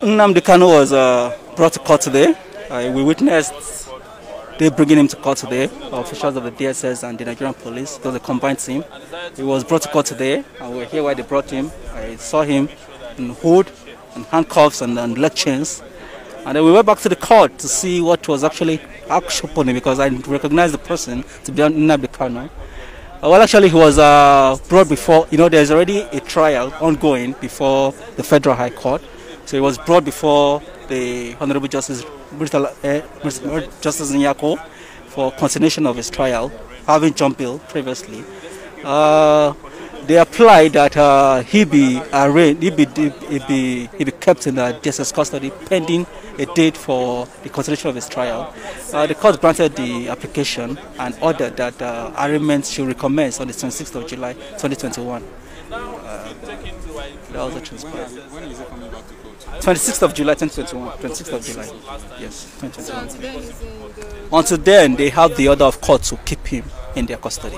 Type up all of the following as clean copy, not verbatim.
Nnamdi Kanu was brought to court today. We witnessed they bringing him to court today. Officials of the DSS and the Nigerian police. It was a combined team. He was brought to court today, and we're here why they brought him. I saw him in hood and handcuffs and leg chains. And then we went back to the court to see what was actually happening, because I recognized the person to be Nnamdi Kanu. Well, actually, he was brought before. There's already a trial ongoing before the Federal High Court. So he was brought before the Honorable Justice Nyako for continuation of his trial, having jumped bail previously. They applied that he be arraigned, he be kept in DSS custody pending a date for the continuation of his trial. The court granted the application and ordered that arraignment should recommence on the 26th of July 2021. That was the transpired. When is it coming back to court? 26th of July 2021. 26th of July. Yes, 2021. So until then, they have the order of court to keep him in their custody.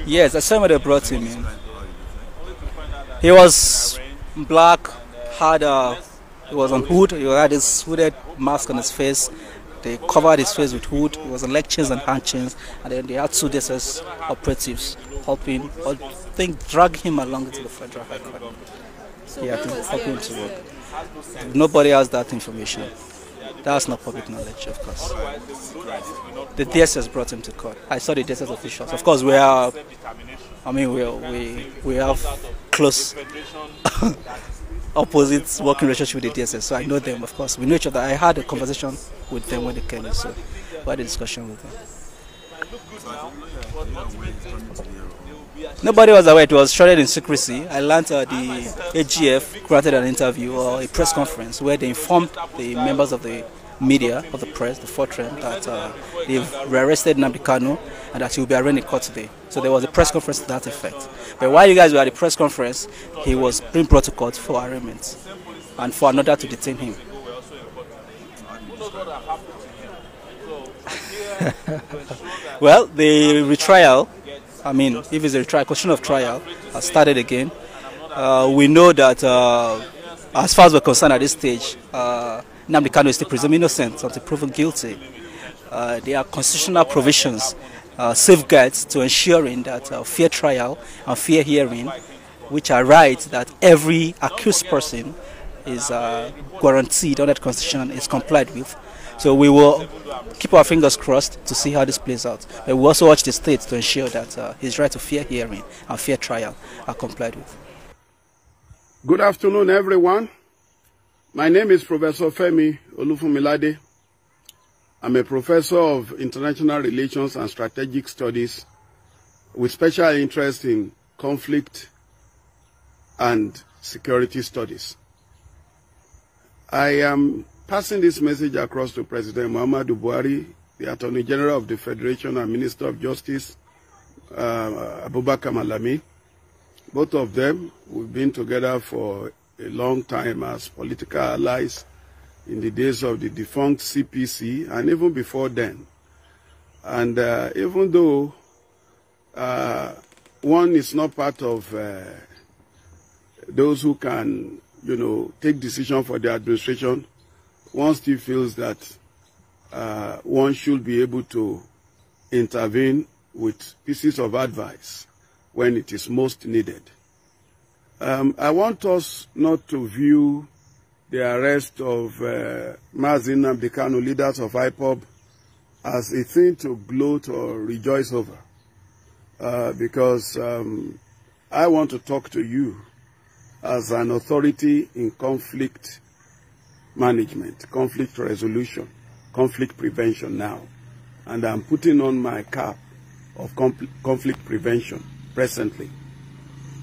Yes, I saw when they brought him in. He was black, he was on hood, he had his hooded mask on his face. They covered his face with hood. It was on leg chains and hand chains, and then they had two DSS operatives helping, I think, drag him along to the Federal High Court. So yeah, to help him to work. Nobody has that information. That's not public knowledge, of course. The DSS brought him to court. I saw the DSS officials. Of course, we have close opposite working relationship with the DSS, so I know them, of course. We know each other. I had a conversation with them when they came in, so we had a discussion with them. Nobody was aware. It was shrouded in secrecy. I learned the AGF granted an interview or a press conference where they informed the members of the media, of the press, the Fortran, that they've arrested Nnamdi Kanu and that he will be arraigned in court today. So there was a press conference to that effect. But while you guys were at the press conference, he was being brought to court for arraignment and for another to detain him. Well, the retrial, if it's a retrial, question of trial, has started again. We know that as far as we're concerned at this stage, Nnamdi Kanu is still presumed innocent until proven guilty. There are constitutional provisions, safeguards to ensuring that fair trial and fair hearing, which are rights that every accused person is guaranteed under the Constitution, is complied with. So we will keep our fingers crossed to see how this plays out. But we also watch the state to ensure that his right to fair hearing and fair trial are complied with. Good afternoon, everyone. My name is Professor Femi Olufumilade. I'm a professor of international relations and strategic studies with special interest in conflict and security studies. I am passing this message across to President Muhammadu Buhari, the Attorney General of the Federation and Minister of Justice, Abubakar Malami. Both of them, we've been together for a long time as political allies in the days of the defunct CPC and even before then. And even though one is not part of those who can, take decisions for the administration, one still feels that one should be able to intervene with pieces of advice when it is most needed. I want us not to view the arrest of Mazi Nnamdi Kanu, leaders of IPOB, as a thing to gloat or rejoice over, because I want to talk to you as an authority in conflict management, conflict resolution, conflict prevention now. And I'm putting on my cap of conflict prevention presently.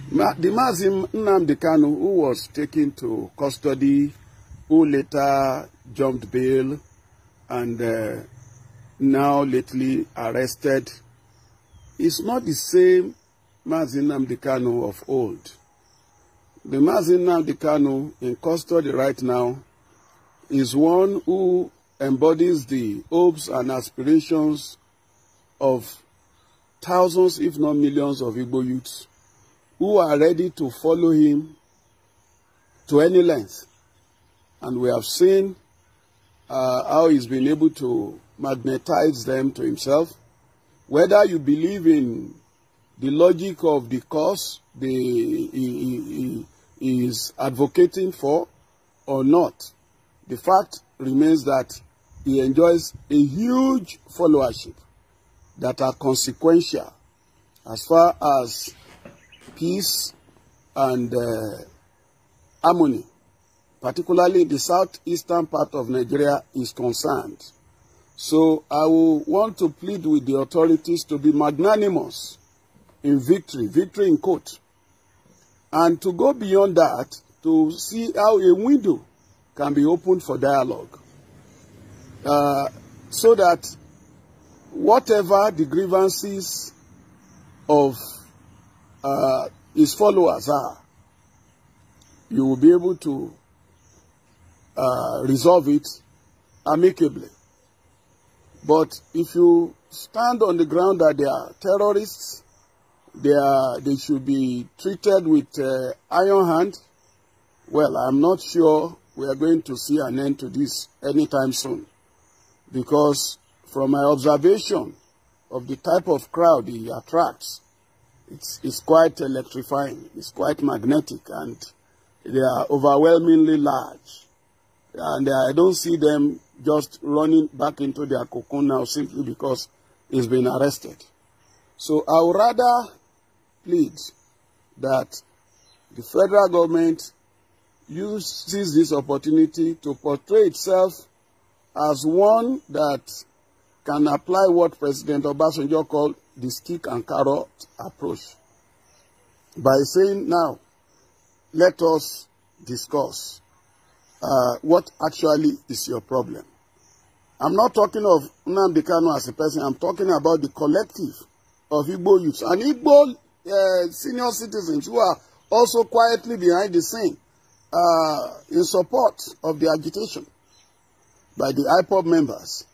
The Mazi Nnamdi Kanu, who was taken to custody, who later jumped bail, and now lately arrested, is not the same Mazi Nnamdi Kanu of old. The Mazi Nnamdi Kanu in custody right now is one who embodies the hopes and aspirations of thousands, if not millions, of Igbo youths who are ready to follow him to any length. And we have seen how he's been able to magnetize them to himself. Whether you believe in the logic of the cause he is advocating for or not, the fact remains that he enjoys a huge followership that are consequential as far as peace and harmony, particularly in the southeastern part of Nigeria, is concerned. So I will want to plead with the authorities to be magnanimous in victory in quote, and to go beyond that to see how a window can be opened for dialogue, so that whatever the grievances of his followers are, you will be able to resolve it amicably. But if you stand on the ground that they are terrorists, they should be treated with iron hand, well, I'm not sure we are going to see an end to this anytime soon. Because from my observation of the type of crowd he attracts, it's quite electrifying, it's quite magnetic, and they are overwhelmingly large. And I don't see them just running back into their cocoon now simply because he's been arrested. So I would rather plead that the federal government uses this opportunity to portray itself as one that can apply what President Obasanjo called the stick and carrot approach, by saying, now, let us discuss what actually is your problem. I'm not talking of Nnamdi Kanu as a person. I'm talking about the collective of Igbo youths and Igbo senior citizens who are also quietly behind the scene in support of the agitation by the IPOB members.